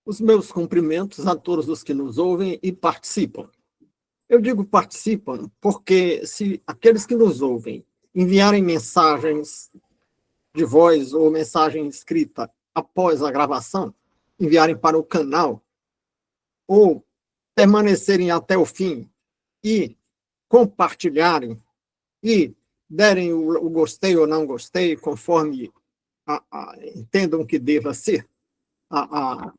Os meus cumprimentos a todos os que nos ouvem e participam. Eu digo participam porque se aqueles que nos ouvem enviarem mensagens de voz ou mensagem escrita após a gravação, enviarem para o canal, ou permanecerem até o fim e compartilharem e derem o gostei ou não gostei, conforme entendam que deva ser a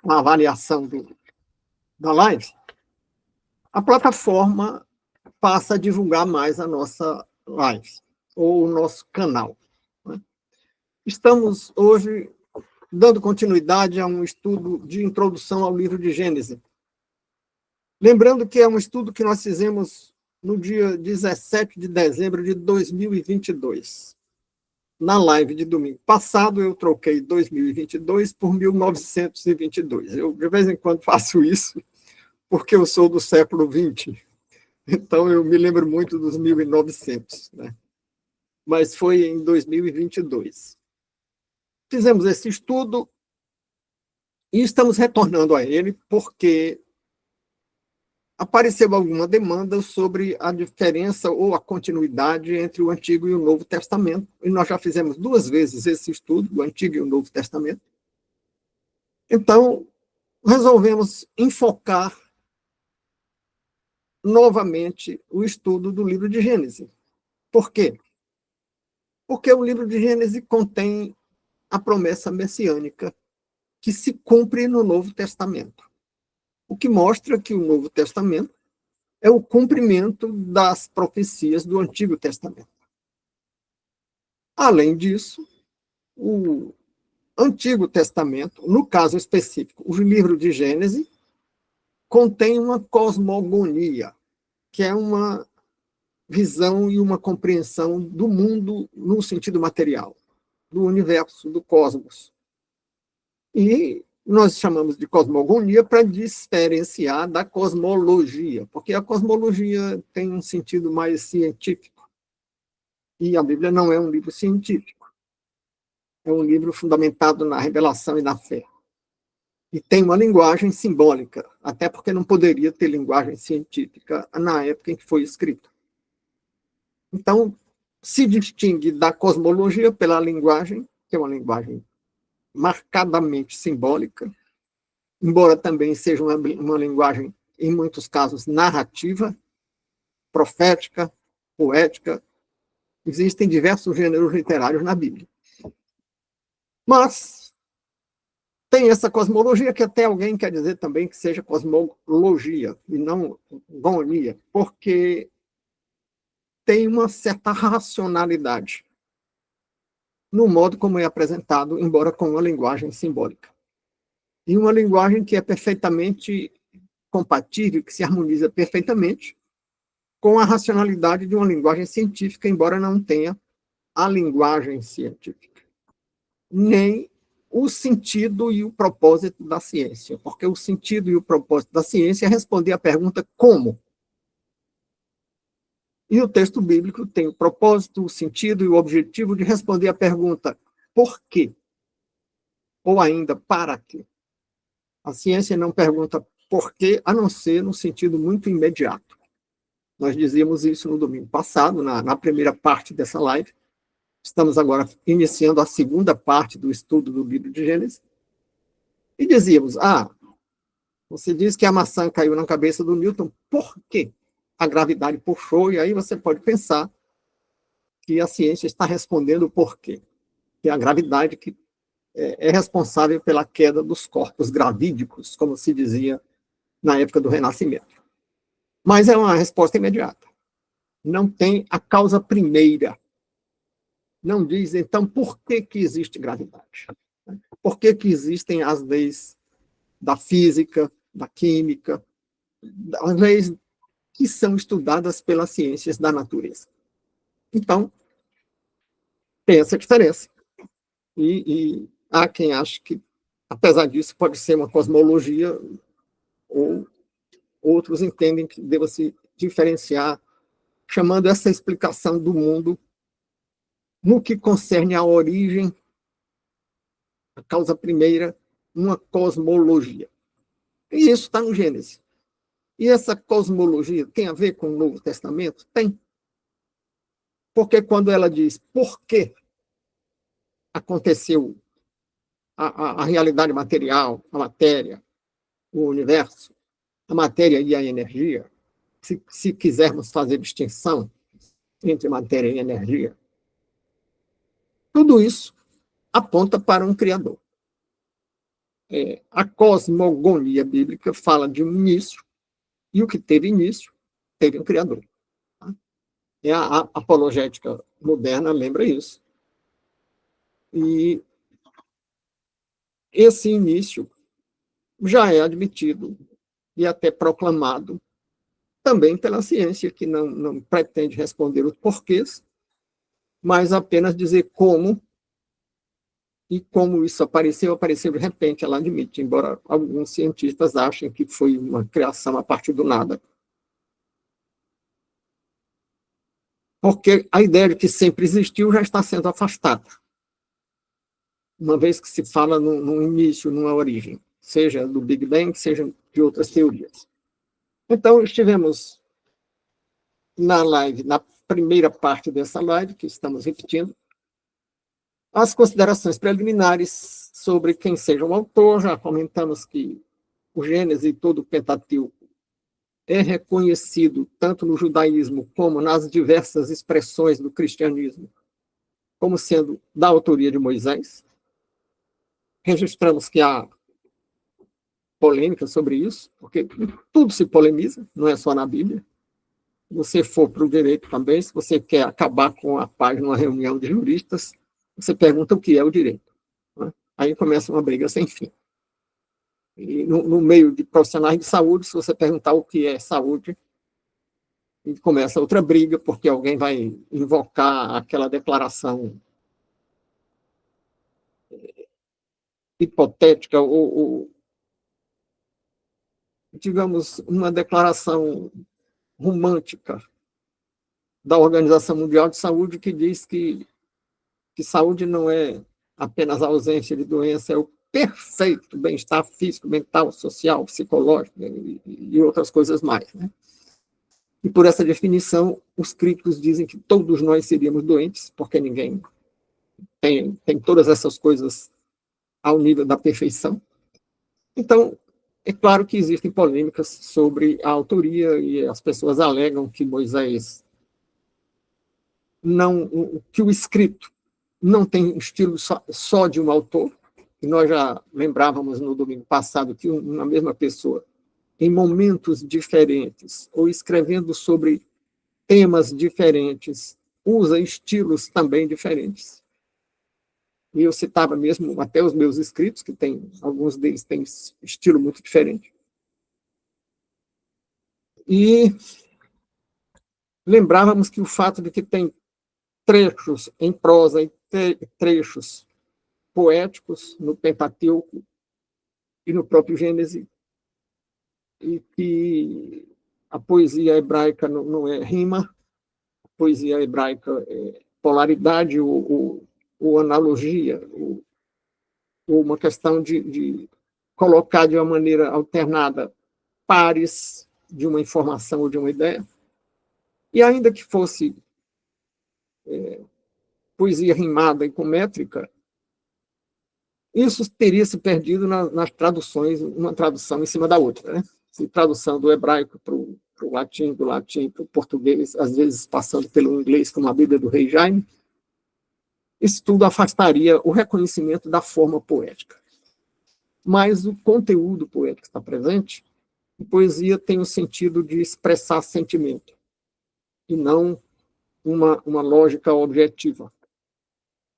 avaliação da live, a plataforma passa a divulgar mais a nossa live, ou o nosso canal. Né? Estamos hoje dando continuidade a um estudo de introdução ao livro de Gênesis. Lembrando que é um estudo que nós fizemos no dia 17 de dezembro de 2022. Na live de domingo passado, eu troquei 2022 por 1922. Eu, de vez em quando, faço isso, porque eu sou do século XX. Então, eu me lembro muito dos 1900, né? Mas foi em 2022. Fizemos esse estudo e estamos retornando a ele porque apareceu alguma demanda sobre a diferença ou a continuidade entre o Antigo e o Novo Testamento, e nós já fizemos 2 vezes esse estudo, do Antigo e o Novo Testamento. Então, resolvemos enfocar novamente o estudo do livro de Gênesis. Por quê? Porque o livro de Gênesis contém a promessa messiânica que se cumpre no Novo Testamento. O que mostra que o Novo Testamento é o cumprimento das profecias do Antigo Testamento. Além disso, o Antigo Testamento, no caso específico, o livro de Gênesis, contém uma cosmogonia, que é uma visão e uma compreensão do mundo no sentido material, do universo, do cosmos. E nós chamamos de cosmogonia para diferenciar da cosmologia, porque a cosmologia tem um sentido mais científico. E a Bíblia não é um livro científico. É um livro fundamentado na revelação e na fé. E tem uma linguagem simbólica, até porque não poderia ter linguagem científica na época em que foi escrito. Então, se distingue da cosmologia pela linguagem, que é uma linguagem marcadamente simbólica, embora também seja uma linguagem, em muitos casos, narrativa, profética, poética. Existem diversos gêneros literários na Bíblia. Mas tem essa cosmologia que até alguém quer dizer também que seja cosmologia e não gonia, porque tem uma certa racionalidade no modo como é apresentado, embora com uma linguagem simbólica. E uma linguagem que é perfeitamente compatível, que se harmoniza perfeitamente com a racionalidade de uma linguagem científica, embora não tenha a linguagem científica, nem o sentido e o propósito da ciência, porque o sentido e o propósito da ciência é responder à pergunta como. E o texto bíblico tem o propósito, o sentido e o objetivo de responder à pergunta por quê? Ou ainda, para quê? A ciência não pergunta por quê, a não ser no sentido muito imediato. Nós dizíamos isso no domingo passado, na primeira parte dessa live. Estamos agora iniciando a segunda parte do estudo do livro de Gênesis. E dizíamos, você diz que a maçã caiu na cabeça do Newton, por quê? A gravidade puxou, e aí você pode pensar que a ciência está respondendo o porquê. Que é a gravidade que é responsável pela queda dos corpos gravídicos, como se dizia na época do Renascimento. Mas é uma resposta imediata. Não tem a causa primeira. Não diz, então, por que existe gravidade? Por que existem as leis da física, da química, as leis que são estudadas pelas ciências da natureza? Então, tem essa diferença. E há quem ache que, apesar disso, pode ser uma cosmologia, ou outros entendem que deva se diferenciar, chamando essa explicação do mundo no que concerne à origem, a causa primeira, uma cosmologia. E isso está no Gênesis. E essa cosmologia tem a ver com o Novo Testamento? Tem. Porque quando ela diz por que aconteceu a realidade material, a matéria, o universo, a matéria e a energia, se quisermos fazer distinção entre matéria e energia, tudo isso aponta para um Criador. A cosmogonia bíblica fala de um início, e o que teve início teve um Criador. Tá? E a apologética moderna lembra isso. E esse início já é admitido e até proclamado também pela ciência, que não pretende responder os porquês, mas apenas dizer como, e como isso apareceu de repente, ela admite, embora alguns cientistas achem que foi uma criação a partir do nada. Porque a ideia de que sempre existiu já está sendo afastada, uma vez que se fala num início, numa origem, seja do Big Bang, seja de outras teorias. Então, estivemos na live, na primeira parte dessa live, que estamos repetindo, as considerações preliminares sobre quem seja o autor. Já comentamos que o Gênesis e todo o Pentateuco é reconhecido tanto no judaísmo como nas diversas expressões do cristianismo como sendo da autoria de Moisés. Registramos que há polêmica sobre isso, porque tudo se polemiza, não é só na Bíblia. Se você for para o direito também, se você quer acabar com a paz numa reunião de juristas, você pergunta o que é o direito. Né? Aí começa uma briga sem fim. E no meio de profissionais de saúde, se você perguntar o que é saúde, e começa outra briga, porque alguém vai invocar aquela declaração hipotética ou digamos, uma declaração romântica da Organização Mundial de Saúde, que diz que saúde não é apenas a ausência de doença, é o perfeito bem-estar físico, mental, social, psicológico e outras coisas mais. Né? E por essa definição, os críticos dizem que todos nós seríamos doentes, porque ninguém tem todas essas coisas ao nível da perfeição. Então, é claro que existem polêmicas sobre a autoria, e as pessoas alegam que Moisés que o escrito não tem estilo só de um autor, e nós já lembrávamos no domingo passado que uma mesma pessoa, em momentos diferentes, ou escrevendo sobre temas diferentes, usa estilos também diferentes. E eu citava mesmo até os meus escritos, que alguns deles têm estilo muito diferente. E lembrávamos que o fato de que tem trechos em prosa e trechos poéticos no Pentateuco e no próprio Gênesis, e que a poesia hebraica não é rima, a poesia hebraica é polaridade ou analogia, ou uma questão de colocar de uma maneira alternada pares de uma informação ou de uma ideia. E ainda que fosse poesia rimada e com métrica, isso teria se perdido nas traduções, uma tradução em cima da outra. Né? Se tradução do hebraico para o latim, do latim para o português, às vezes passando pelo inglês, como a Bíblia do Rei Jaime, isso tudo afastaria o reconhecimento da forma poética. Mas o conteúdo poético está presente, e poesia tem o sentido de expressar sentimento, e não uma lógica objetiva.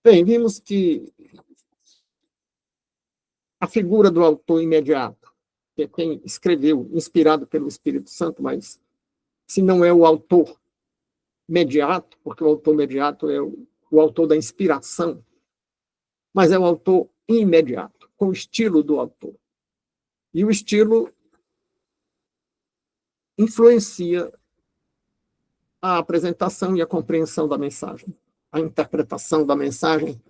Bem, vimos que a figura do autor imediato, que é quem escreveu, inspirado pelo Espírito Santo, mas se não é o autor mediato, porque o autor mediato é o autor da inspiração, mas é o autor imediato, com o estilo do autor. E o estilo influencia a apresentação e a compreensão da mensagem. A interpretação da mensagem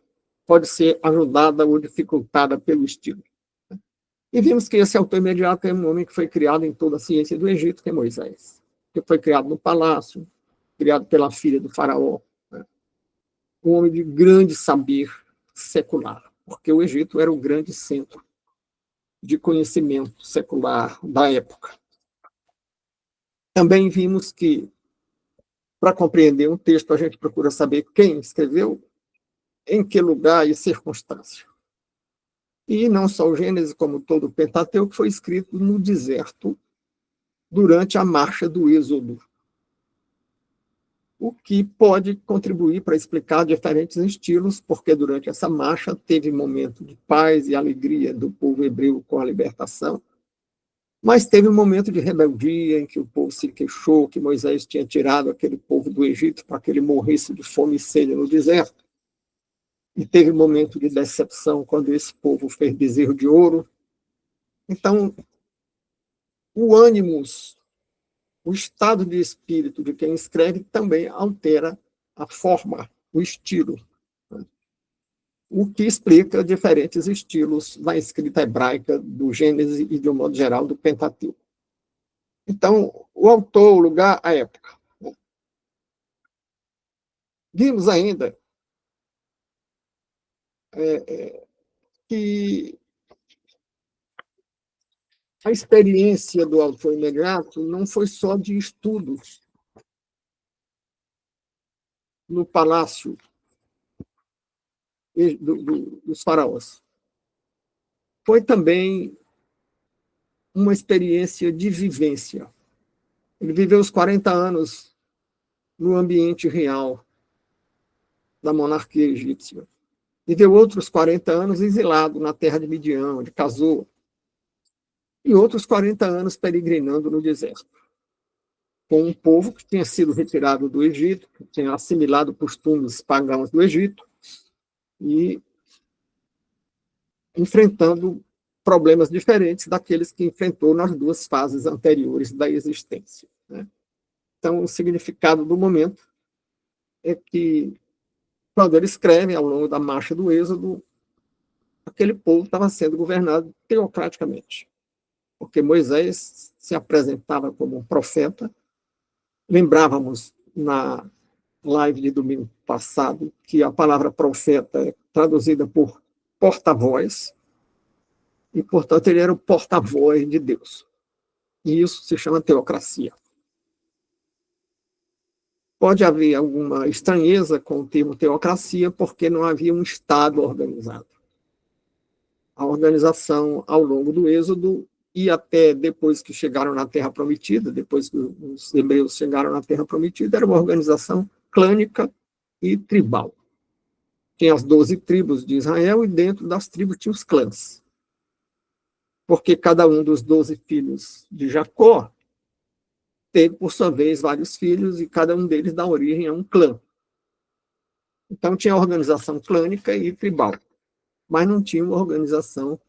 pode ser ajudada ou dificultada pelo estilo. E vimos que esse autor imediato é um homem que foi criado em toda a ciência do Egito, que é Moisés, que foi criado no palácio, criado pela filha do faraó, né? Um homem de grande saber secular, porque o Egito era o grande centro de conhecimento secular da época. Também vimos que, para compreender um texto, a gente procura saber quem escreveu, em que lugar e circunstância. E não só o Gênesis, como todo o Pentateuco, foi escrito no deserto durante a marcha do Êxodo, o que pode contribuir para explicar diferentes estilos, porque durante essa marcha teve momento de paz e alegria do povo hebreu com a libertação, mas teve um momento de rebeldia em que o povo se queixou que Moisés tinha tirado aquele povo do Egito para que ele morresse de fome e sede no deserto. E teve um momento de decepção quando esse povo fez bezerro de ouro. Então, o ânimos, o estado de espírito de quem escreve também altera a forma, o estilo, né? O que explica diferentes estilos na escrita hebraica do Gênesis e, de um modo geral, do Pentateuco. Então, o autor, o lugar, a época. Vimos ainda que a experiência do autor imediato não foi só de estudos no palácio dos faraós. Foi também uma experiência de vivência. Ele viveu os 40 anos no ambiente real da monarquia egípcia. Viveu outros 40 anos exilado na terra de Midian, onde casou, e outros 40 anos peregrinando no deserto, com um povo que tinha sido retirado do Egito, que tinha assimilado costumes pagãos do Egito, e enfrentando problemas diferentes daqueles que enfrentou nas duas fases anteriores da existência, né? Então, o significado do momento é que, quando ele escreve, ao longo da marcha do Êxodo, aquele povo estava sendo governado teocraticamente, porque Moisés se apresentava como um profeta. Lembrávamos na live de domingo passado que a palavra profeta é traduzida por porta-voz, e, portanto, ele era o porta-voz de Deus. E isso se chama teocracia. Pode haver alguma estranheza com o termo teocracia, porque não havia um Estado organizado. A organização ao longo do Êxodo e até depois que chegaram na Terra Prometida, depois que os hebreus chegaram na Terra Prometida, era uma organização clânica e tribal. Tinha as 12 tribos de Israel e dentro das tribos tinha os clãs. Porque cada um dos 12 filhos de Jacó teve, por sua vez, vários filhos e cada um deles dá origem a um clã. Então, tinha organização clânica e tribal, mas não tinha uma organização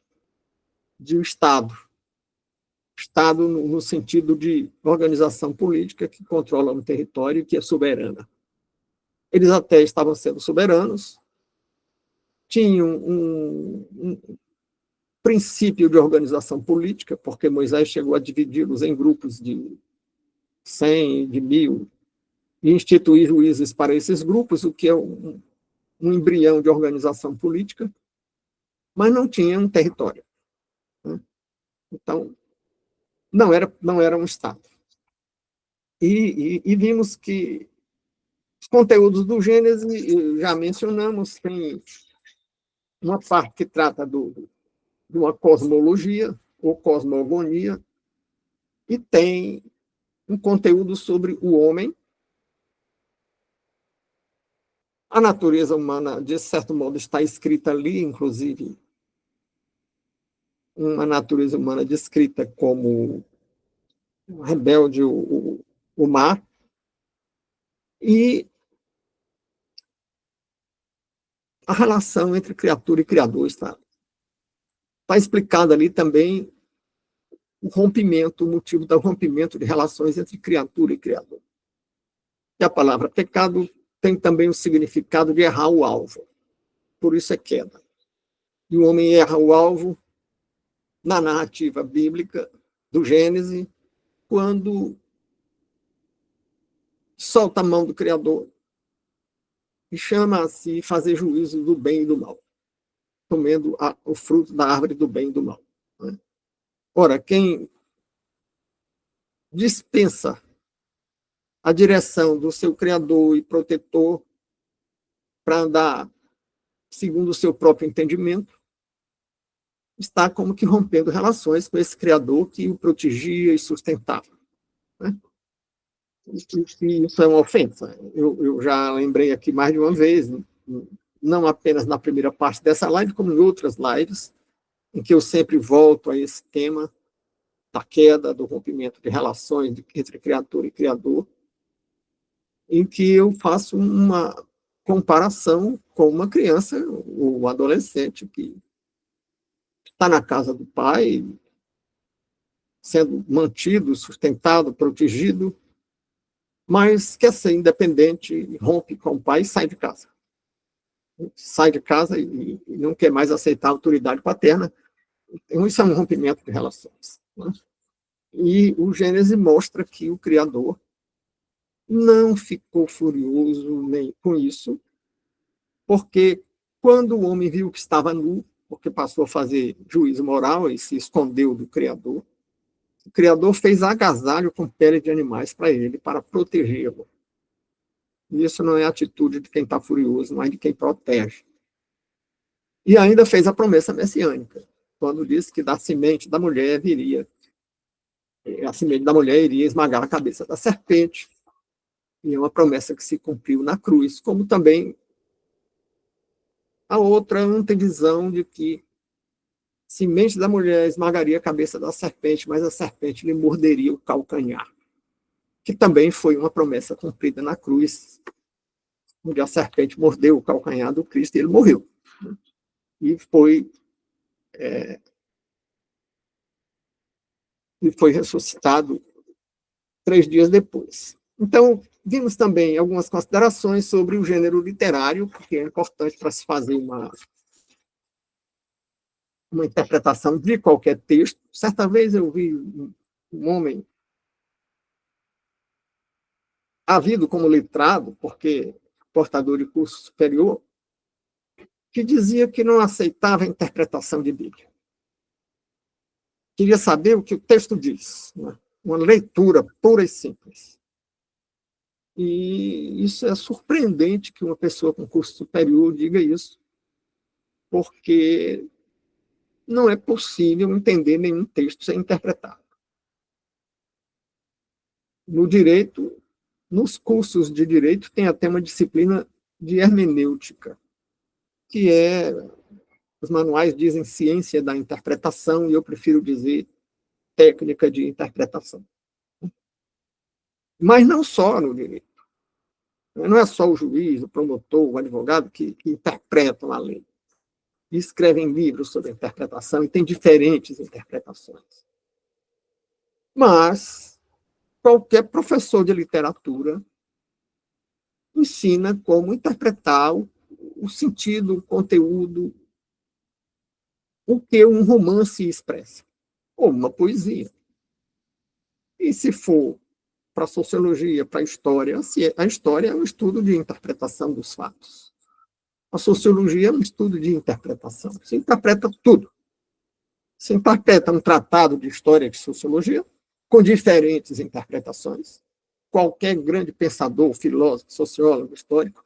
de um Estado. Estado no sentido de organização política que controla um território e que é soberana. Eles até estavam sendo soberanos, tinham um princípio de organização política, porque Moisés chegou a dividi-los em grupos de 100, de 1000, e instituir juízes para esses grupos, o que é um embrião de organização política, mas não tinha um território, né? Então, não era um Estado. E vimos que os conteúdos do Gênesis, já mencionamos, tem uma parte que trata de uma cosmologia, ou cosmogonia, e tem um conteúdo sobre o homem. A natureza humana, de certo modo, está escrita ali, inclusive, uma natureza humana descrita como rebelde, o mar, e a relação entre criatura e criador está explicado ali também o rompimento, o motivo do rompimento de relações entre criatura e criador. E a palavra pecado tem também o significado de errar o alvo, por isso é queda. E o homem erra o alvo na narrativa bíblica do Gênesis, quando solta a mão do Criador e chama a si fazer juízo do bem e do mal, comendo o fruto da árvore do bem e do mal. Né? Ora, quem dispensa a direção do seu Criador e protetor para andar segundo o seu próprio entendimento, está como que rompendo relações com esse Criador que o protegia e sustentava. Né? Isso é uma ofensa. Eu já lembrei aqui mais de uma vez, não apenas na primeira parte dessa live, como em outras lives, em que eu sempre volto a esse tema da queda, do rompimento de relações entre criatura e criador, em que eu faço uma comparação com uma criança ou um adolescente que está na casa do pai, sendo mantido, sustentado, protegido, mas quer ser independente, rompe com o pai e sai de casa. Sai de casa e não quer mais aceitar a autoridade paterna. Então, isso é um rompimento de relações. Né? E o Gênesis mostra que o Criador não ficou furioso nem com isso, porque quando o homem viu que estava nu, porque passou a fazer juízo moral e se escondeu do Criador, o Criador fez agasalho com pele de animais para ele, para protegê-lo. E isso não é atitude de quem está furioso, mas de quem protege. E ainda fez a promessa messiânica, quando disse que da semente da mulher viria, a semente da mulher iria esmagar a cabeça da serpente, e é uma promessa que se cumpriu na cruz, como também a outra antevisão de que a semente da mulher esmagaria a cabeça da serpente, mas a serpente lhe morderia o calcanhar, que também foi uma promessa cumprida na cruz, onde a serpente mordeu o calcanhar do Cristo e ele morreu. E foi ressuscitado 3 dias depois. Então, vimos também algumas considerações sobre o gênero literário, porque é importante para se fazer uma interpretação de qualquer texto. Certa vez eu vi um homem havido como letrado, porque portador de curso superior, que dizia que não aceitava a interpretação de Bíblia. Queria saber o que o texto diz, né? Uma leitura pura e simples. E isso é surpreendente que uma pessoa com curso superior diga isso, porque não é possível entender nenhum texto sem interpretar. No direito, nos cursos de direito, tem até uma disciplina de hermenêutica, que é, os manuais dizem ciência da interpretação, e eu prefiro dizer técnica de interpretação. Mas não só no direito. Não é só o juiz, o promotor, o advogado que interpretam a lei. E escrevem livros sobre interpretação, e tem diferentes interpretações. Mas qualquer professor de literatura ensina como interpretar o sentido, o conteúdo, o que um romance expressa, ou uma poesia. E se for para a sociologia, para a história é um estudo de interpretação dos fatos. A sociologia é um estudo de interpretação. Se interpreta tudo. Se interpreta um tratado de história de sociologia, com diferentes interpretações. Qualquer grande pensador, filósofo, sociólogo, histórico,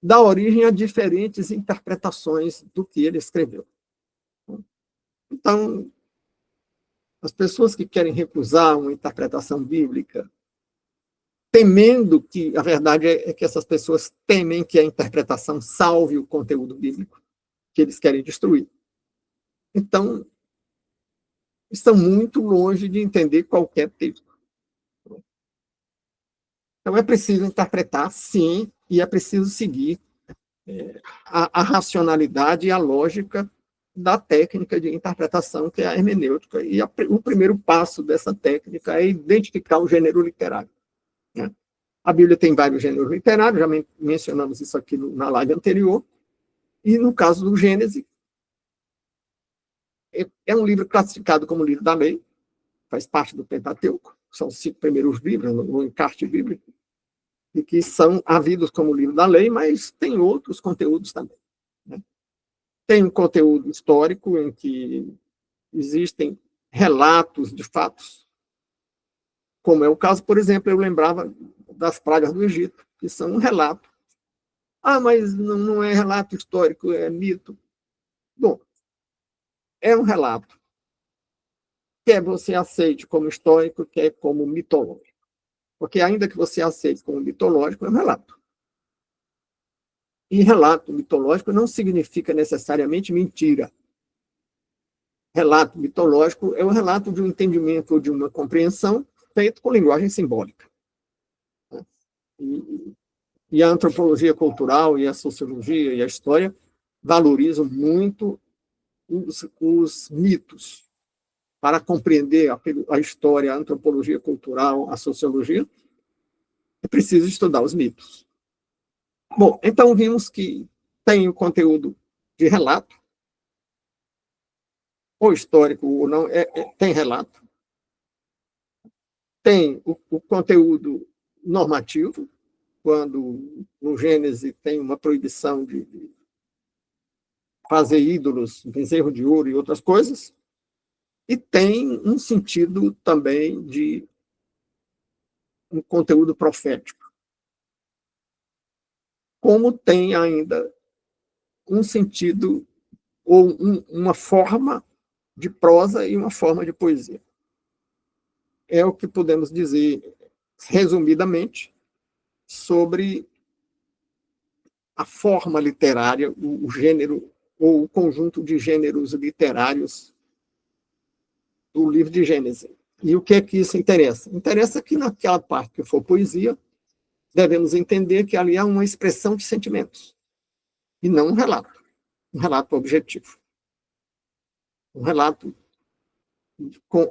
dá origem a diferentes interpretações do que ele escreveu. Então, as pessoas que querem recusar uma interpretação bíblica, temendo que, a verdade é que essas pessoas temem que a interpretação salve o conteúdo bíblico que eles querem destruir. Então, estão muito longe de entender qualquer texto. Então, é preciso interpretar, sim, e é preciso seguir a racionalidade e a lógica da técnica de interpretação, que é a hermenêutica. E o primeiro passo dessa técnica é identificar o gênero literário. Né? A Bíblia tem vários gêneros literários, já mencionamos isso aqui na live anterior, e no caso do Gênesis, é um livro classificado como livro da lei, faz parte do Pentateuco, são os 5 primeiros livros no encarte bíblico, e que são havidos como livro da lei, mas tem outros conteúdos também, né? Tem um conteúdo histórico em que existem relatos de fatos, como é o caso, por exemplo, eu lembrava das pragas do Egito, que são um relato. Ah, mas não é relato histórico, é mito. Bom, é um relato. Quer você aceite como histórico, quer como mitológico. Porque ainda que você aceite como mitológico, é um relato. E relato mitológico não significa necessariamente mentira. Relato mitológico é o relato de um entendimento ou de uma compreensão feito com linguagem simbólica. E a antropologia cultural e a sociologia e a história valorizam muito os mitos. Para compreender a história, a antropologia cultural, a sociologia, é preciso estudar os mitos. Bom, então vimos que tem o conteúdo de relato, ou histórico ou não, tem relato. Tem o conteúdo normativo, quando no Gênesis tem uma proibição de fazer ídolos, bezerro de ouro e outras coisas, e tem um sentido também de um conteúdo profético, como tem ainda um sentido ou uma forma de prosa e uma forma de poesia. É o que podemos dizer, resumidamente, sobre a forma literária, o gênero ou o conjunto de gêneros literários do livro de Gênesis. E o que é que isso interessa? Interessa que naquela parte que for poesia, devemos entender que ali há uma expressão de sentimentos, e não um relato objetivo. Um relato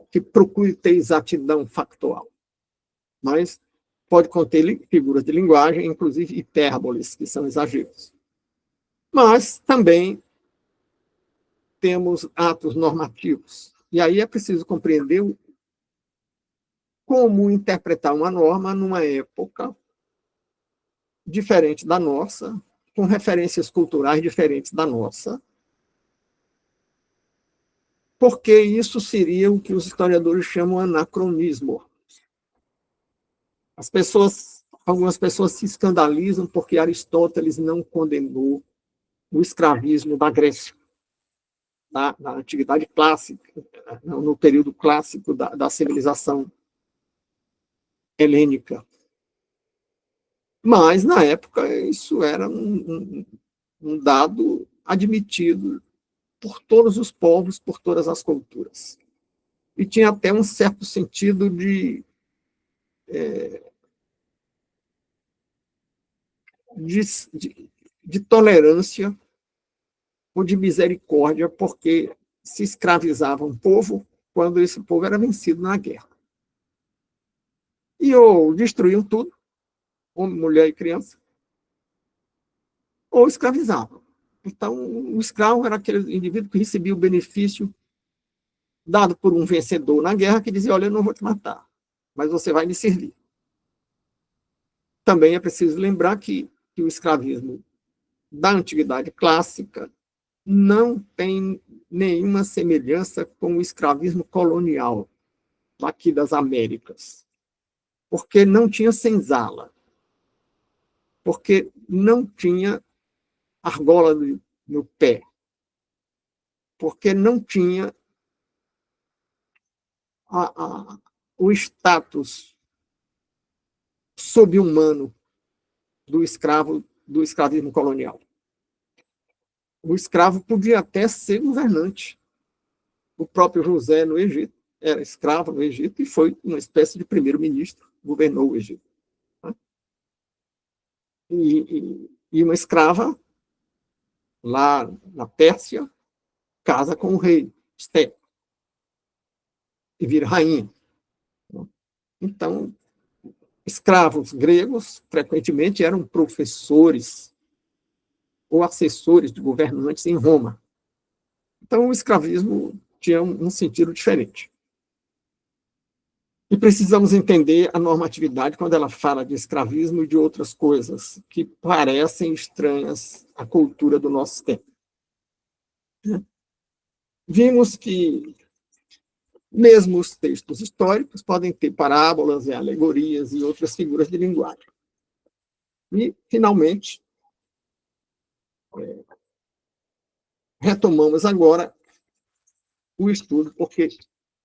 que procure ter exatidão factual, mas pode conter figuras de linguagem, inclusive hipérboles, que são exageros. Mas também temos atos normativos, e aí é preciso compreender como interpretar uma norma numa época diferente da nossa, com referências culturais diferentes da nossa, porque isso seria o que os historiadores chamam de anacronismo. Algumas pessoas se escandalizam porque Aristóteles não condenou o escravismo da Grécia, na antiguidade clássica, no período clássico da civilização helênica. Mas, na época, isso era um dado admitido por todos os povos, por todas as culturas. E tinha até um certo sentido de tolerância ou de misericórdia, porque se escravizava um povo quando esse povo era vencido na guerra. E ou destruíam tudo, homem, mulher e criança, ou escravizavam. Então, o escravo era aquele indivíduo que recebia o benefício dado por um vencedor na guerra, que dizia, olha, eu não vou te matar, mas você vai me servir. Também é preciso lembrar que o escravismo da antiguidade clássica não tem nenhuma semelhança com o escravismo colonial aqui das Américas, porque não tinha senzala, porque não tinha argola no pé, porque não tinha o status subhumano do escravismo colonial. O escravo podia até ser governante. O próprio José, no Egito, era escravo no Egito e foi uma espécie de primeiro-ministro, governou o Egito. E uma escrava, lá na Pérsia, casa com o rei, Esté, e vira rainha. Então, escravos gregos, frequentemente, eram professores ou assessores de governantes em Roma. Então, o escravismo tinha um sentido diferente. E precisamos entender a normatividade quando ela fala de escravismo e de outras coisas que parecem estranhas à cultura do nosso tempo. Vimos que mesmo os textos históricos podem ter parábolas e alegorias e outras figuras de linguagem. E, finalmente, retomamos agora o estudo, porque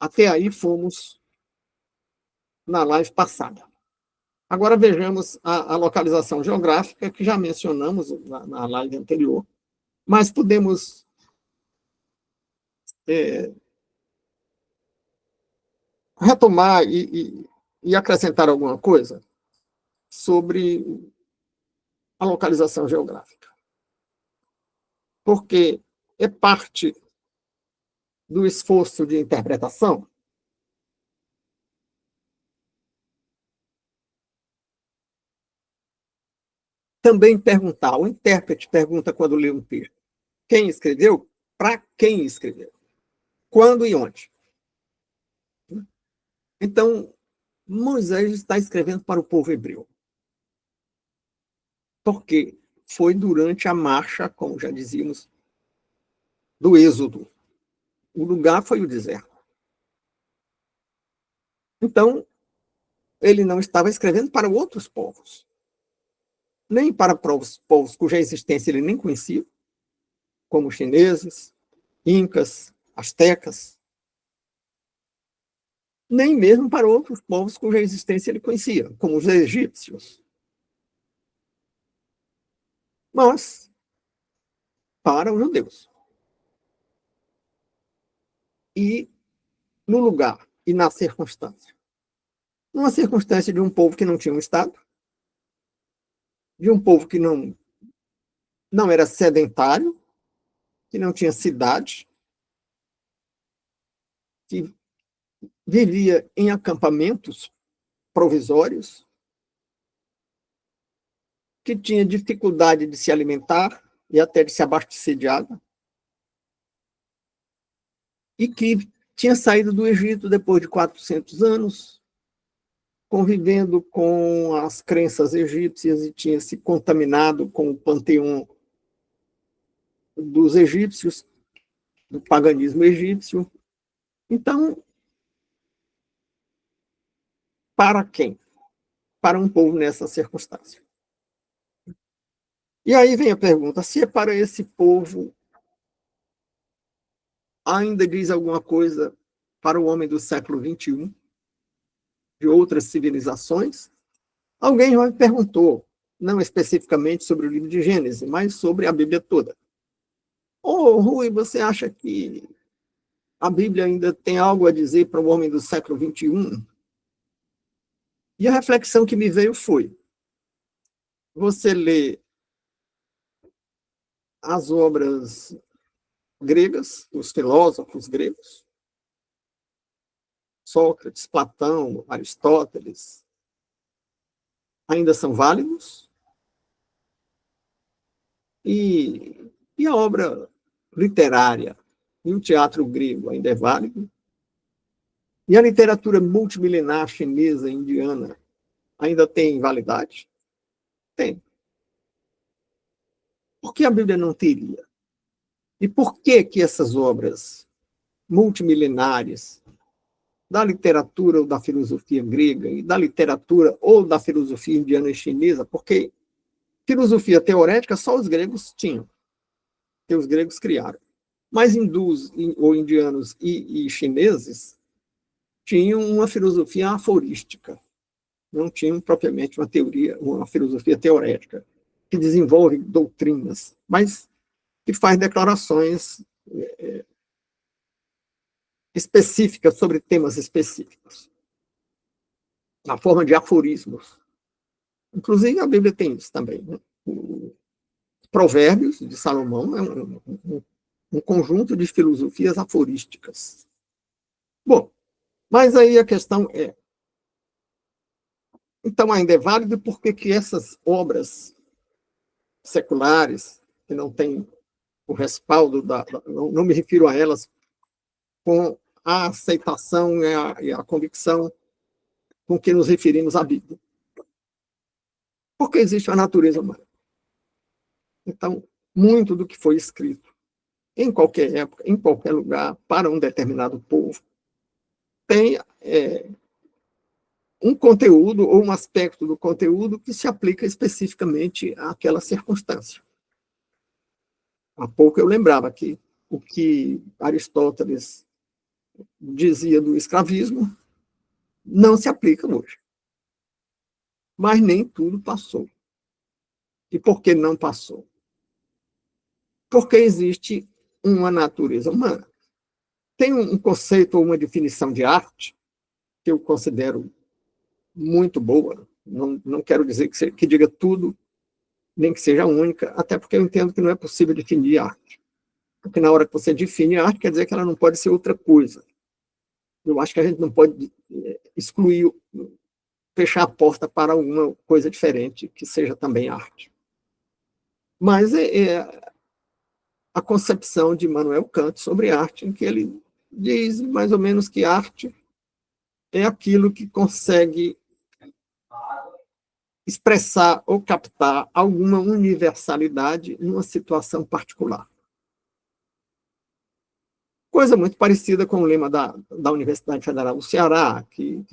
até aí fomos na live passada. Agora vejamos a localização geográfica, que já mencionamos na live anterior, mas podemos retomar e acrescentar alguma coisa sobre a localização geográfica. Porque é parte do esforço de interpretação também perguntar. O intérprete pergunta quando lê um texto. Quem escreveu? Para quem escreveu? Quando e onde? Então, Moisés está escrevendo para o povo hebreu. Porque foi durante a marcha, como já dizíamos, do Êxodo. O lugar foi o deserto. Então, ele não estava escrevendo para outros povos, nem para povos cuja existência ele nem conhecia, como chineses, incas, astecas, nem mesmo para outros povos cuja existência ele conhecia, como os egípcios. Mas para os judeus. E no lugar e na circunstância. Numa circunstância de um povo que não tinha um Estado, de um povo que não era sedentário, que não tinha cidade, que vivia em acampamentos provisórios, que tinha dificuldade de se alimentar e até de se abastecer de água, e que tinha saído do Egito depois de 400 anos, convivendo com as crenças egípcias e tinha se contaminado com o panteão dos egípcios, do paganismo egípcio. Então, para quem? Para um povo nessa circunstância. E aí vem a pergunta, se é para esse povo, ainda diz alguma coisa para o homem do século XXI, de outras civilizações? Alguém já me perguntou, não especificamente sobre o livro de Gênesis, mas sobre a Bíblia toda. Rui, você acha que a Bíblia ainda tem algo a dizer para o homem do século XXI? E a reflexão que me veio foi, você lê as obras gregas, os filósofos gregos, Sócrates, Platão, Aristóteles, ainda são válidos? E a obra literária e o teatro grego ainda é válido? E a literatura multimilenar chinesa, indiana, ainda tem validade? Tem. Por que a Bíblia não teria? E por que que essas obras multimilenares da literatura ou da filosofia grega e da literatura ou da filosofia indiana e chinesa, porque filosofia teorética só os gregos tinham, que os gregos criaram. Mas hindus ou indianos e chineses tinham uma filosofia aforística, não tinham propriamente uma teoria, uma filosofia teorética, que desenvolve doutrinas, mas que faz declarações específicas sobre temas específicos, na forma de aforismos. Inclusive, a Bíblia tem isso também. Né? Provérbios de Salomão é um conjunto de filosofias aforísticas. Bom, mas aí a questão é, então ainda é válido porque que essas obras seculares, que não têm o respaldo, não me refiro a elas com a aceitação e a convicção com que nos referimos à Bíblia. Porque existe a natureza humana. Então, muito do que foi escrito em qualquer época, em qualquer lugar, para um determinado povo, tem um conteúdo ou um aspecto do conteúdo que se aplica especificamente àquela circunstância. Há pouco eu lembrava que o que Aristóteles dizia do escravismo não se aplica hoje. Mas nem tudo passou. E por que não passou? Porque existe uma natureza humana. Tem um conceito ou uma definição de arte que eu considero muito boa. Não quero dizer que diga tudo, nem que seja única, até porque eu entendo que não é possível definir arte. Porque na hora que você define arte, quer dizer que ela não pode ser outra coisa. Eu acho que a gente não pode excluir, fechar a porta para alguma coisa diferente que seja também arte. Mas a concepção de Immanuel Kant sobre arte, em que ele diz mais ou menos que arte é aquilo que consegue expressar ou captar alguma universalidade numa situação particular. Coisa muito parecida com o lema da Universidade Federal do Ceará, que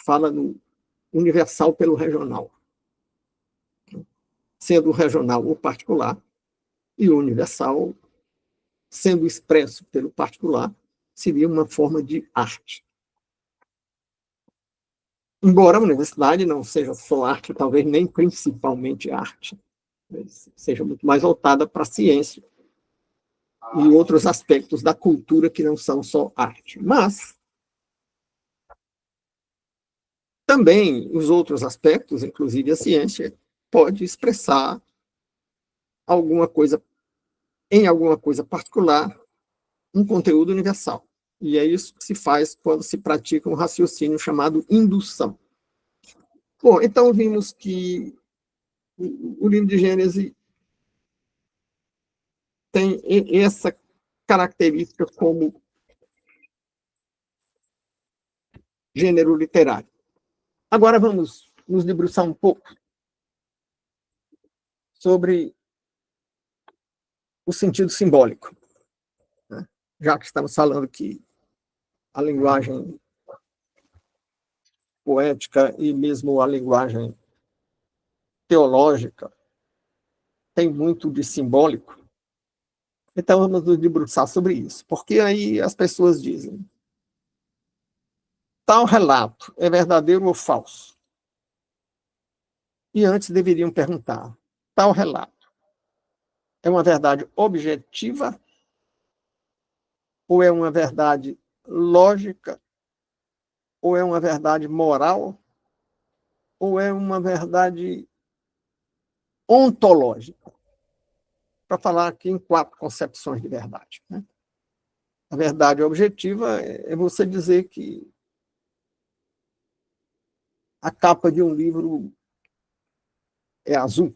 fala no universal pelo regional. Sendo o regional o particular, e o universal, sendo expresso pelo particular, seria uma forma de arte. Embora a universidade não seja só arte, talvez nem principalmente arte, seja muito mais voltada para a ciência e outros aspectos da cultura que não são só arte. Mas também os outros aspectos, inclusive a ciência, pode expressar alguma coisa, em alguma coisa particular, um conteúdo universal. E é isso que se faz quando se pratica um raciocínio chamado indução. Bom, então vimos que o livro de Gênesis tem essa característica como gênero literário. Agora vamos nos debruçar um pouco sobre o sentido simbólico, né? Já que estamos falando que a linguagem poética e mesmo a linguagem teológica tem muito de simbólico, então vamos nos debruçar sobre isso, porque aí as pessoas dizem: tal relato é verdadeiro ou falso? E antes deveriam perguntar: tal relato é uma verdade objetiva ou é uma verdade lógica ou é uma verdade moral ou é uma verdade ontológica? Para falar aqui em 4 concepções de verdade, né? A verdade objetiva é você dizer que a capa de um livro é azul.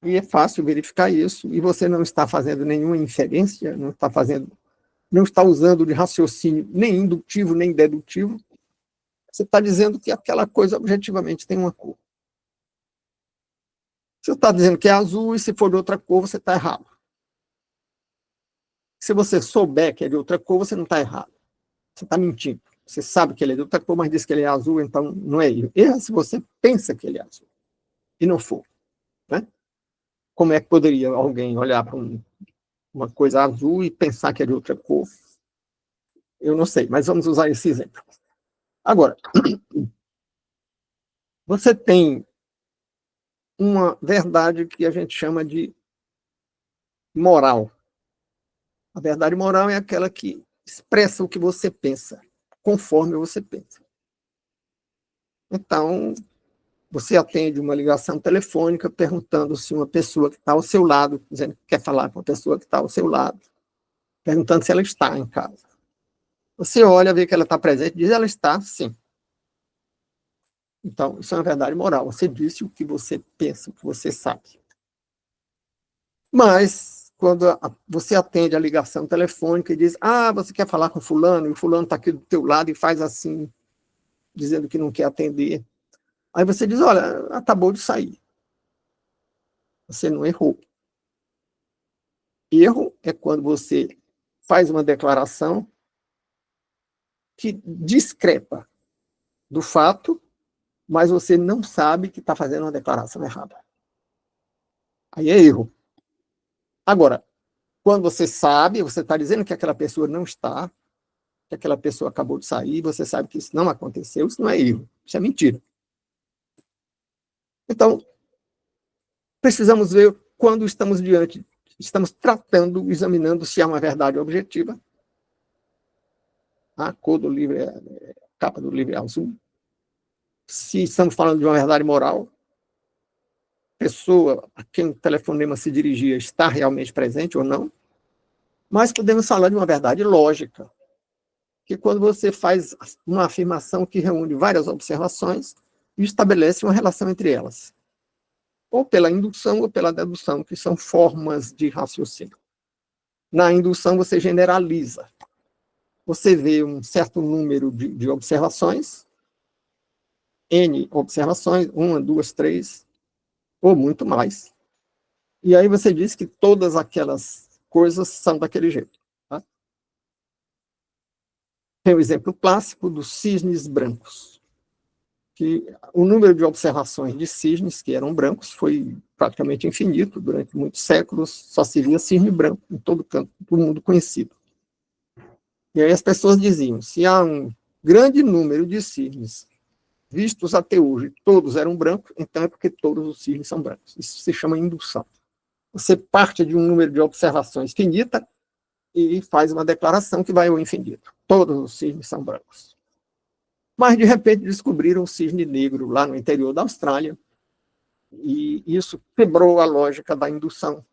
E é fácil verificar isso, e você não está fazendo nenhuma inferência, não está usando de raciocínio nem indutivo, nem dedutivo. Você está dizendo que aquela coisa objetivamente tem uma cor. Você está dizendo que é azul, e se for de outra cor, você está errado. Se você souber que é de outra cor, você não está errado. Você está mentindo. Você sabe que ele é de outra cor, mas diz que ele é azul, então não é ele. Erra se você pensa que ele é azul e não for, né? Como é que poderia alguém olhar para uma coisa azul e pensar que é de outra cor? Eu não sei, mas vamos usar esse exemplo. Agora, você tem uma verdade que a gente chama de moral. A verdade moral é aquela que expressa o que você pensa, conforme você pensa. Então, você atende uma ligação telefônica perguntando se uma pessoa que está ao seu lado, dizendo que quer falar com a pessoa que está ao seu lado, perguntando se ela está em casa. Você olha, vê que ela está presente, diz: ela está, sim. Então, isso é uma verdade moral. Você disse o que você pensa, o que você sabe. Mas quando você atende a ligação telefônica e diz, você quer falar com fulano, e o fulano está aqui do teu lado e faz assim, dizendo que não quer atender. Aí você diz, olha, acabou de sair. Você não errou. Erro é quando você faz uma declaração que discrepa do fato, mas você não sabe que está fazendo uma declaração errada. Aí é erro. Agora, quando você sabe, você está dizendo que aquela pessoa não está, que aquela pessoa acabou de sair, você sabe que isso não aconteceu, isso não é erro, isso é mentira. Então, precisamos ver quando estamos tratando, examinando se há uma verdade objetiva. A cor do livro a capa do livro é azul. Se estamos falando de uma verdade moral, a pessoa a quem o telefonema se dirigia está realmente presente ou não. Mas podemos falar de uma verdade lógica, que quando você faz uma afirmação que reúne várias observações e estabelece uma relação entre elas, ou pela indução ou pela dedução, que são formas de raciocínio. Na indução, você generaliza. Você vê um certo número de observações, N observações, 1, 2, 3, ou muito mais. E aí você diz que todas aquelas coisas são daquele jeito. Tá? Tem o exemplo clássico dos cisnes brancos, que o número de observações de cisnes que eram brancos foi praticamente infinito. Durante muitos séculos só se via cisne branco em todo canto do mundo conhecido. E aí as pessoas diziam, se há um grande número de cisnes vistos até hoje, todos eram brancos, então é porque todos os cisnes são brancos. Isso se chama indução. Você parte de um número de observações finita e faz uma declaração que vai ao infinito. Todos os cisnes são brancos. Mas, de repente, descobriram o cisne negro lá no interior da Austrália, e isso quebrou a lógica da indução,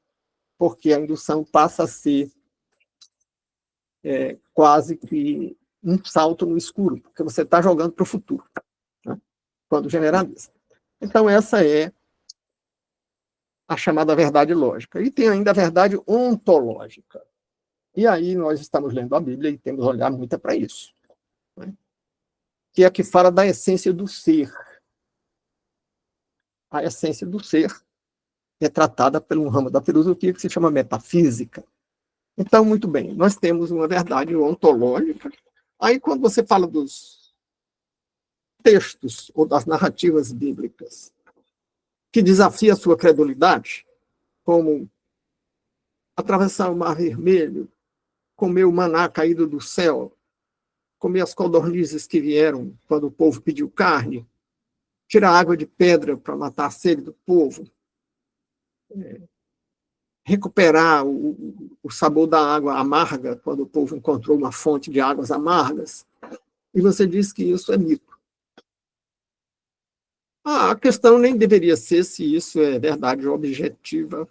porque a indução passa a ser quase que um salto no escuro, porque você está jogando para o futuro, né? Quando generaliza. Então, essa é a chamada verdade lógica. E tem ainda a verdade ontológica. E aí nós estamos lendo a Bíblia e temos que olhar muito para isso, né? Que é a que fala da essência do ser. A essência do ser é tratada por um ramo da filosofia que se chama metafísica. Então, muito bem, nós temos uma verdade ontológica. Aí, quando você fala dos textos ou das narrativas bíblicas que desafia a sua credulidade, como atravessar o Mar Vermelho, comer o maná caído do céu, comer as codornizes que vieram quando o povo pediu carne, tirar água de pedra para matar a sede do povo, recuperar o sabor da água amarga quando o povo encontrou uma fonte de águas amargas. E você diz que isso é mito. A questão nem deveria ser se isso é verdade objetiva,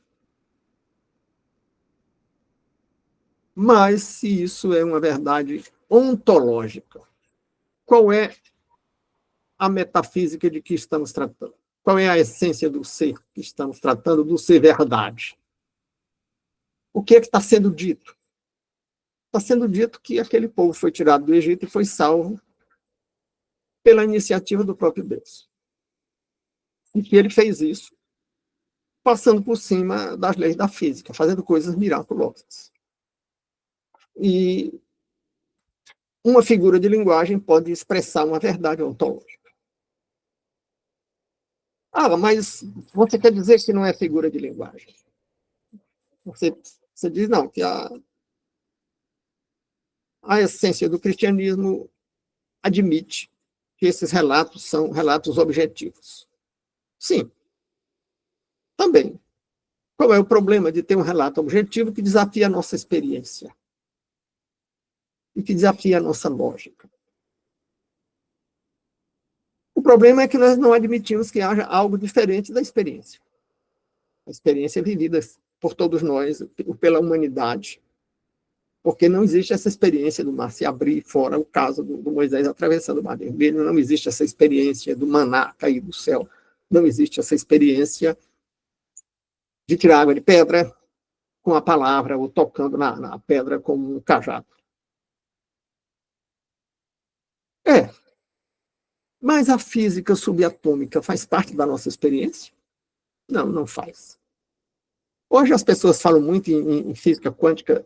mas se isso é uma verdade ontológica. Qual é a metafísica de que estamos tratando? Qual é a essência do ser que estamos tratando, do ser verdade? O que é que está sendo dito? Está sendo dito que aquele povo foi tirado do Egito e foi salvo pela iniciativa do próprio Deus. E que ele fez isso passando por cima das leis da física, fazendo coisas miraculosas. E uma figura de linguagem pode expressar uma verdade ontológica. Mas você quer dizer que não é figura de linguagem? Você diz, não, que a essência do cristianismo admite que esses relatos são relatos objetivos. Sim, também. Qual é o problema de ter um relato objetivo que desafia a nossa experiência? E que desafia a nossa lógica? O problema é que nós não admitimos que haja algo diferente da experiência. A experiência é vivida por todos nós, pela humanidade, porque não existe essa experiência do mar se abrir, fora o caso do Moisés atravessando o Mar Vermelho, não existe essa experiência do maná cair do céu, não existe essa experiência de tirar água de pedra, com a palavra ou tocando na pedra como um cajado. Mas a física subatômica faz parte da nossa experiência? Não, não faz. Hoje as pessoas falam muito em física quântica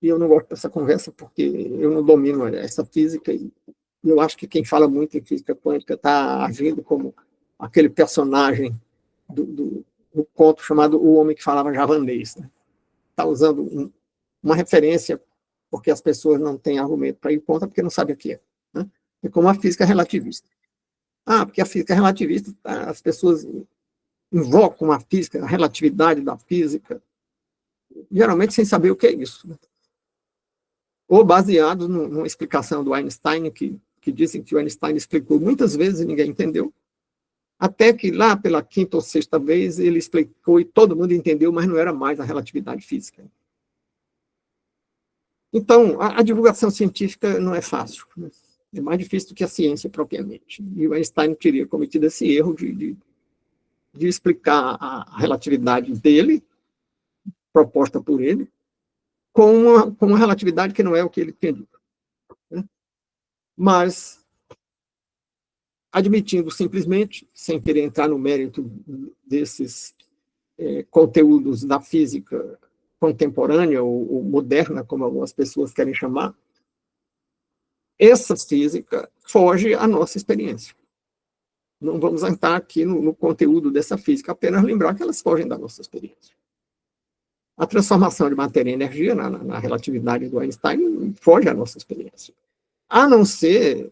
e eu não gosto dessa conversa porque eu não domino essa física e eu acho que quem fala muito em física quântica está agindo como aquele personagem do conto chamado O Homem que Falava Javanês. Né? Está usando uma referência porque as pessoas não têm argumento para ir contra porque não sabem o que é. Né? É como a física relativista. Porque a física relativista, as pessoas invocam a física, a relatividade da física, geralmente sem saber o que é isso. Né? Ou baseado numa explicação do Einstein, que dizem que o Einstein explicou muitas vezes e ninguém entendeu, até que lá pela quinta ou sexta vez ele explicou e todo mundo entendeu, mas não era mais a relatividade física. Então, a divulgação científica não é fácil. Né? É mais difícil do que a ciência propriamente. E o Einstein teria cometido esse erro de explicar a relatividade dele, proposta por ele, com uma relatividade que não é o que ele tinha dito. Né? Mas, admitindo simplesmente, sem querer entrar no mérito desses conteúdos da física contemporânea ou moderna, como algumas pessoas querem chamar, essa física foge à nossa experiência. Não vamos entrar aqui no conteúdo dessa física, apenas lembrar que elas fogem da nossa experiência. A transformação de matéria em energia, na relatividade do Einstein, foge à nossa experiência. A não ser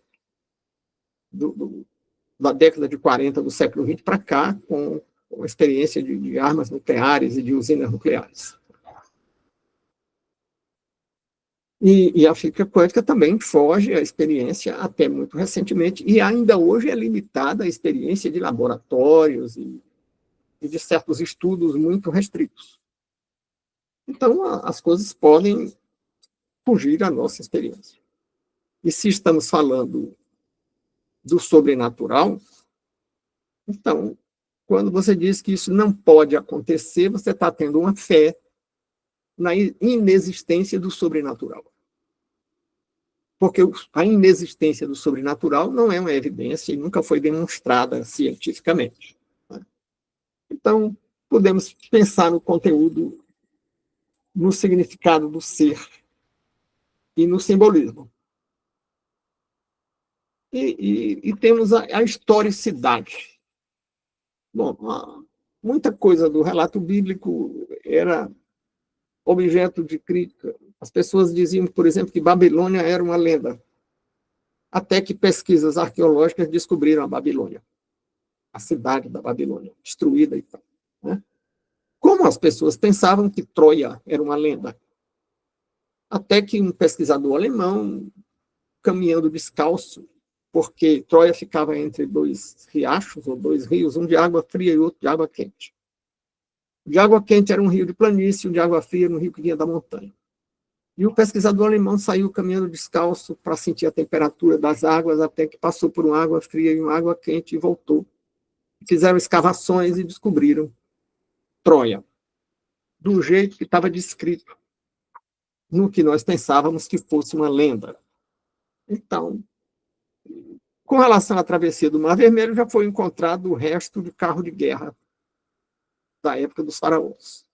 da década de 40 do século XX para cá, com a experiência de armas nucleares e de usinas nucleares. E a física quântica também foge à experiência até muito recentemente, e ainda hoje é limitada à experiência de laboratórios e de certos estudos muito restritos. Então, as coisas podem fugir à nossa experiência. E se estamos falando do sobrenatural, então, quando você diz que isso não pode acontecer, você está tendo uma fé na inexistência do sobrenatural. Porque a inexistência do sobrenatural não é uma evidência e nunca foi demonstrada cientificamente. Então, podemos pensar no conteúdo, no significado do ser e no simbolismo. E temos a historicidade. Bom, muita coisa do relato bíblico era objeto de crítica. As pessoas diziam, por exemplo, que Babilônia era uma lenda, até que pesquisas arqueológicas descobriram a Babilônia, a cidade da Babilônia, destruída e tal. Né? Como as pessoas pensavam que Troia era uma lenda? Até que um pesquisador alemão, caminhando descalço, porque Troia ficava entre dois riachos, ou dois rios, um de água fria e outro de água quente. O de água quente era um rio de planície, o de água fria era um rio que vinha da montanha. E o pesquisador alemão saiu caminhando descalço para sentir a temperatura das águas, até que passou por uma água fria e uma água quente e voltou. Fizeram escavações e descobriram Troia, do jeito que estava descrito no que nós pensávamos que fosse uma lenda. Então, com relação à travessia do Mar Vermelho, já foi encontrado o resto de carro de guerra da época dos faraós,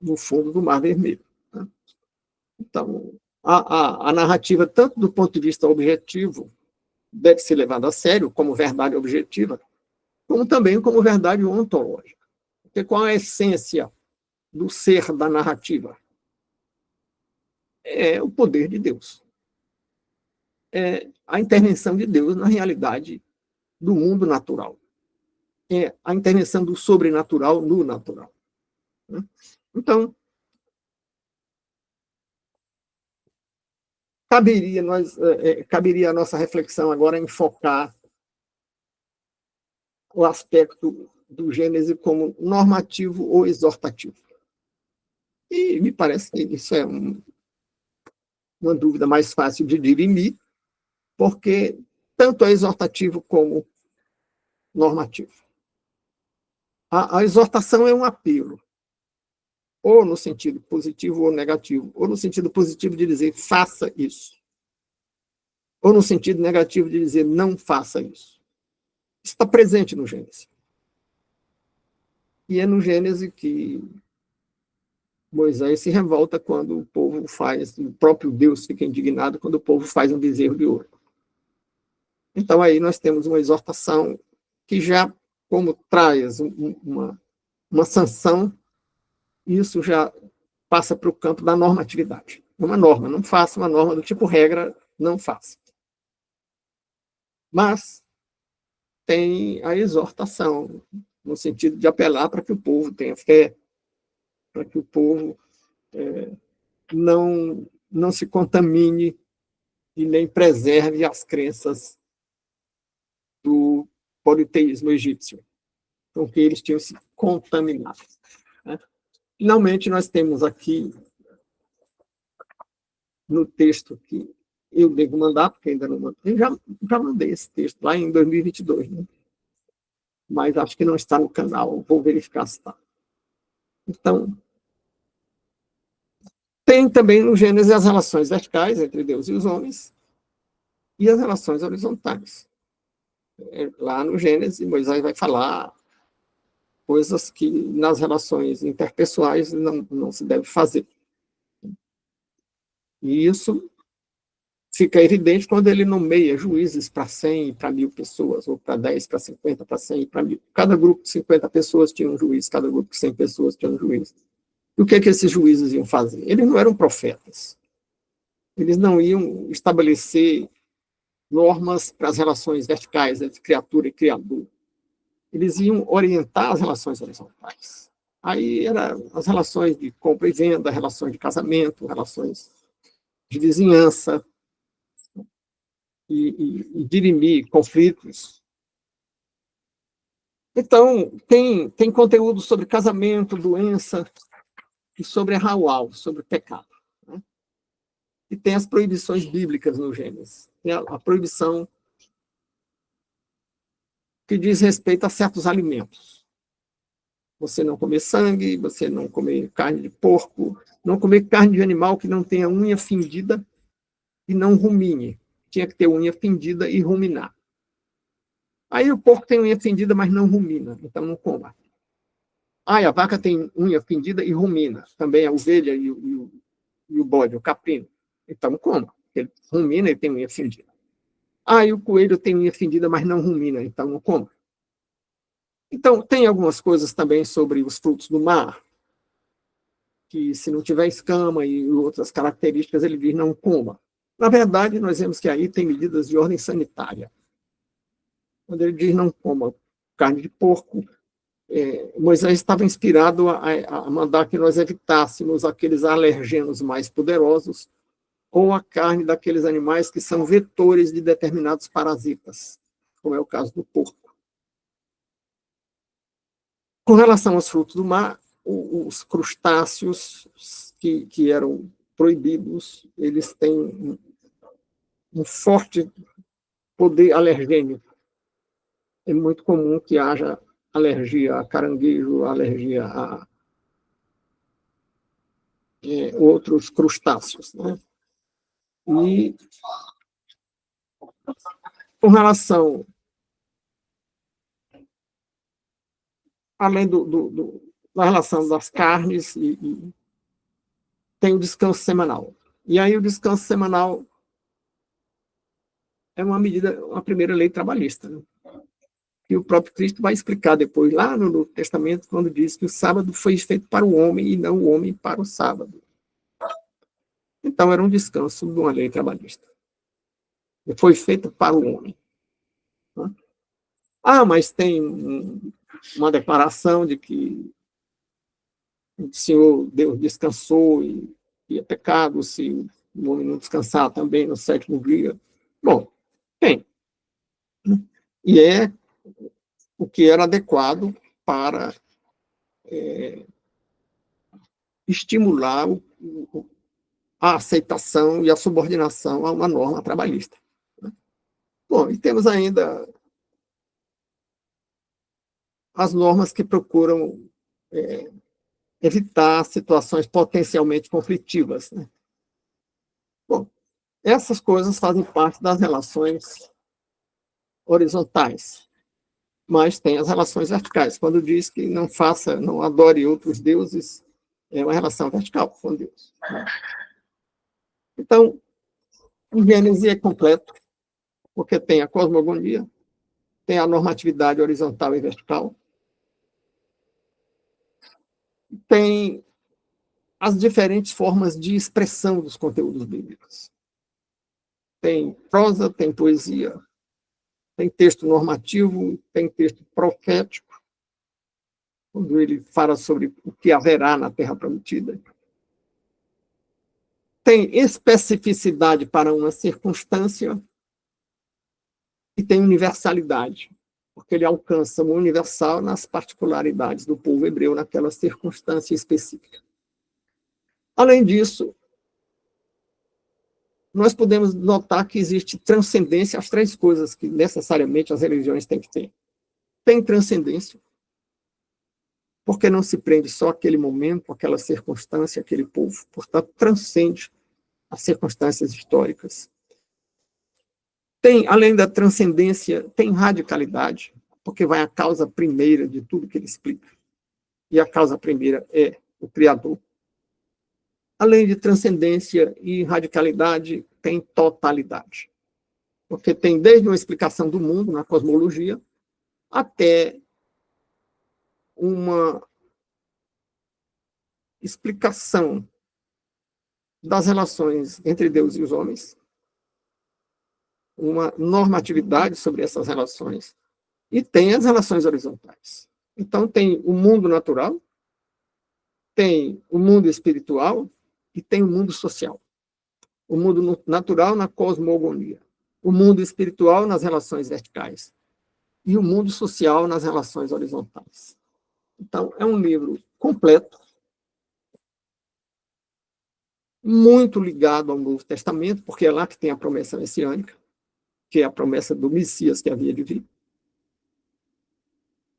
no fundo do Mar Vermelho. Né? Então, a narrativa, tanto do ponto de vista objetivo, deve ser levada a sério como verdade objetiva, como também como verdade ontológica. Porque qual é a essência do ser da narrativa? É o poder de Deus. É a intervenção de Deus na realidade do mundo natural. É a intervenção do sobrenatural no natural. Né? Então, caberia a nossa reflexão agora em focar o aspecto do Gênesis como normativo ou exortativo. E me parece que isso é uma dúvida mais fácil de dirimir, porque tanto é exortativo como normativo. A exortação é um apelo. ou no sentido positivo ou negativo, ou no sentido positivo de dizer faça isso, ou no sentido negativo de dizer não faça isso. Isso está presente no Gênesis. E é no Gênesis que Moisés se revolta quando o povo faz, o próprio Deus fica indignado quando o povo faz um bezerro de ouro. Então aí nós temos uma exortação que já, como traz uma sanção, isso já passa para o campo da normatividade. Uma norma, não faça uma norma do tipo regra, não faça. Mas tem a exortação, no sentido de apelar para que o povo tenha fé, para que o povo não se contamine e nem preserve as crenças do politeísmo egípcio, com que eles tinham se contaminado. Né? Finalmente, nós temos aqui, no texto que eu devo mandar, porque ainda não mandei, eu já mandei esse texto lá em 2022, né? Mas acho que não está no canal, vou verificar se está. Então, tem também no Gênesis as relações verticais entre Deus e os homens e as relações horizontais. Lá no Gênesis, Moisés vai falar coisas que nas relações interpessoais não se deve fazer. E isso fica evidente quando ele nomeia juízes para 100, para 1.000 pessoas, ou para 10, para 50, para 100, para 1.000. Cada grupo de 50 pessoas tinha um juiz, cada grupo de 100 pessoas tinha um juiz. E o que esses juízes iam fazer? Eles não eram profetas. Eles não iam estabelecer normas para as relações verticais entre criatura e criador. Eles iam orientar as relações horizontais. Aí eram as relações de compra e venda, relações de casamento, relações de vizinhança, e dirimir conflitos. Então, tem conteúdo sobre casamento, doença, e sobre Halal, sobre pecado. Né? E tem as proibições bíblicas no Gênesis. Tem a proibição que diz respeito a certos alimentos. Você não comer sangue, você não comer carne de porco, não comer carne de animal que não tenha unha fendida e não rumine. Tinha que ter unha fendida e ruminar. Aí o porco tem unha fendida, mas não rumina, então não coma. Ah, e a vaca tem unha fendida e rumina. Também a ovelha e o bode, o caprino. Então coma. Ele rumina e tem unha fendida. Ah, e o coelho tem unha fendida, mas não rumina, então não coma. Então, tem algumas coisas também sobre os frutos do mar, que se não tiver escama e outras características, ele diz não coma. Na verdade, nós vemos que aí tem medidas de ordem sanitária. Quando ele diz não coma carne de porco, Moisés estava inspirado a mandar que nós evitássemos aqueles alergenos mais poderosos ou a carne daqueles animais que são vetores de determinados parasitas, como é o caso do porco. Com relação aos frutos do mar, os crustáceos que eram proibidos, eles têm um forte poder alergênico. É muito comum que haja alergia a caranguejo, alergia a outros crustáceos. Né? E com relação, além da relação das carnes, tem o descanso semanal. E aí o descanso semanal é uma medida, uma primeira lei trabalhista. Né? E o próprio Cristo vai explicar depois, lá no Novo Testamento, quando diz que o sábado foi feito para o homem e não o homem para o sábado. Então, era um descanso de uma lei trabalhista. E foi feito para o homem. Né? Ah, mas tem uma declaração de que o Senhor Deus descansou e é pecado se o homem não descansar também no sétimo dia. Bom, tem. E é o que era adequado para estimular a aceitação e a subordinação a uma norma trabalhista. Bom, e temos ainda as normas que procuram evitar situações potencialmente conflitivas, né? Bom, essas coisas fazem parte das relações horizontais, mas tem as relações verticais. Quando diz que não faça, não adore outros deuses, é uma relação vertical com Deus. Então, o Gênesis é completo, porque tem a cosmogonia, tem a normatividade horizontal e vertical, tem as diferentes formas de expressão dos conteúdos bíblicos. Tem prosa, tem poesia, tem texto normativo, tem texto profético, quando ele fala sobre o que haverá na Terra Prometida. Tem especificidade para uma circunstância e tem universalidade, porque ele alcança o universal nas particularidades do povo hebreu naquela circunstância específica. Além disso, nós podemos notar que existe transcendência, as três coisas que necessariamente as religiões têm que ter. Tem transcendência, porque não se prende só àquele momento, àquela circunstância, àquele povo, portanto, transcende as circunstâncias históricas. Tem, além da transcendência, tem radicalidade, porque vai à causa primeira de tudo que ele explica. E a causa primeira é o Criador. Além de transcendência e radicalidade, tem totalidade. Porque tem desde uma explicação do mundo, na cosmologia, até uma explicação das relações entre Deus e os homens, uma normatividade sobre essas relações, e tem as relações horizontais. Então, tem o mundo natural, tem o mundo espiritual e tem o mundo social. O mundo natural na cosmogonia, o mundo espiritual nas relações verticais e o mundo social nas relações horizontais. Então, é um livro completo, muito ligado ao Novo Testamento, porque é lá que tem a promessa messiânica, que é a promessa do Messias que havia de vir.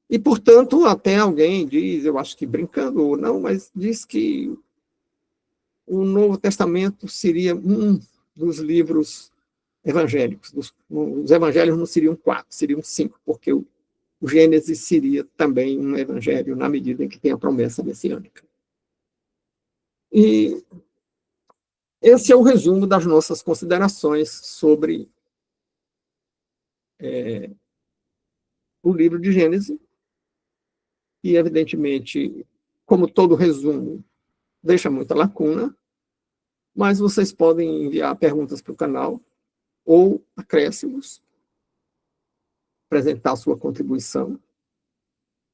E, portanto, até alguém diz, eu acho que brincando ou não, mas diz que o Novo Testamento seria um dos livros evangélicos. Os evangelhos não seriam 4, seriam 5, porque o Gênesis seria também um evangelho na medida em que tem a promessa messiânica. E esse é o resumo das nossas considerações sobre o livro de Gênesis. E, evidentemente, como todo resumo, deixa muita lacuna, mas vocês podem enviar perguntas para o canal ou acréscimos, apresentar sua contribuição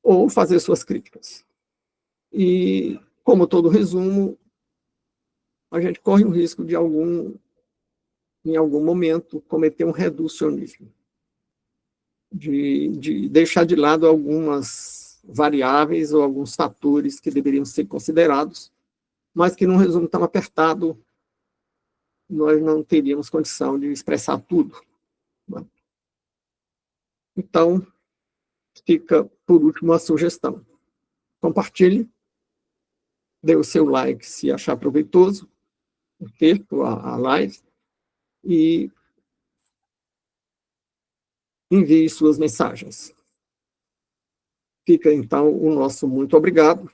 ou fazer suas críticas. E, como todo resumo, a gente corre o risco de em algum momento, cometer um reducionismo, de deixar de lado algumas variáveis ou alguns fatores que deveriam ser considerados, mas que num resumo tão apertado, nós não teríamos condição de expressar tudo. Então, fica, por último, a sugestão. Compartilhe, dê o seu like se achar proveitoso o texto, a live, e envie suas mensagens. Fica, então, o nosso muito obrigado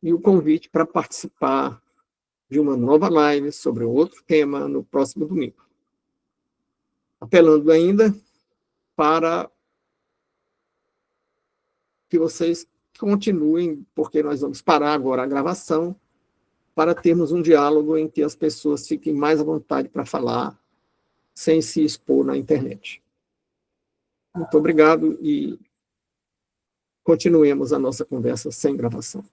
e o convite para participar de uma nova live sobre outro tema no próximo domingo. Apelando ainda para que vocês continuem, porque nós vamos parar agora a gravação, para termos um diálogo em que as pessoas fiquem mais à vontade para falar, sem se expor na internet. Muito obrigado e continuemos a nossa conversa sem gravação.